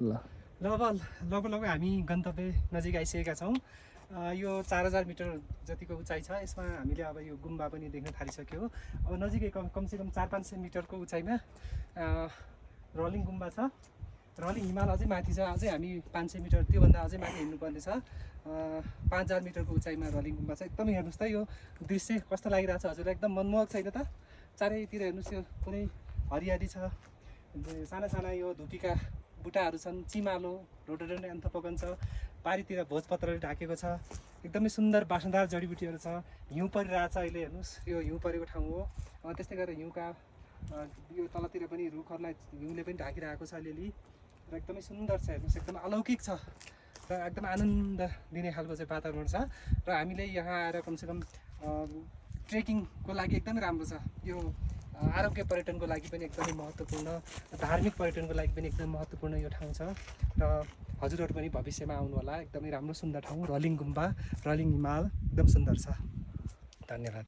ल अब लगभग हामी गन्तव्य नजिक आइसकेका छौँ। यो 4000 मिटर जतिको उचाइ छ। यसमा हामीले अब यो गुम्बा पनि देख्न थालिसक्यो। अब नजिकै कमसेकम 400-500 मिटरको उचाइमा रलिङ गुम्बा छ। रलिङ हिमाल अझै माथि छ। अझै हामी 500 मिटर त्योभन्दा अझै माथि हिँड्नुपर्ने छ। 5000 मिटरको उचाइमा रलिङ गुम्बा छ। एकदमै हेर्नुहोस् त यो दृश्य कस्तो लागिरहेछ हजुरलाई, एकदम मनमोहक छैन त? चारैतिर हेर्नुहोस्, यो पुरै हरियाली छ। साना साना यो धुपीका बुट्टाहरू छन्, चिमालो, रोडोडेन्ड्रन एन्थोपोगन छ। पारितिर भोजपत्रले ढाकेको छ। एकदमै सुन्दर बासनदार जडीबुटीहरू छ। हिउँ परिरहेछ अहिले, हेर्नुहोस् यो हिउँ परेको ठाउँ हो। त्यस्तै गरेर हिउँका यो तलतिर पनि रुखहरूलाई हिउँले पनि ढाकिरहेको छ अलिअलि र एकदमै सुन्दर छ। हेर्नुहोस् एकदम अलौकिक छ र एकदम आनन्द दिने खालको चाहिँ वातावरण छ। र हामीले यहाँ आएर कमसेकम ट्रेकिङको लागि एकदमै राम्रो छ। यो आरोग्य पर्यटनको लागि पनि एकदमै महत्त्वपूर्ण, धार्मिक पर्यटनको लागि पनि एकदमै महत्त्वपूर्ण यो ठाउँ छ। र हजुरहरू पनि भविष्यमा आउनु होला। एकदमै राम्रो सुन्दर ठाउँ रलिङ गुम्बा, रलिङ हिमाल एकदम सुन्दर छ। धन्यवाद।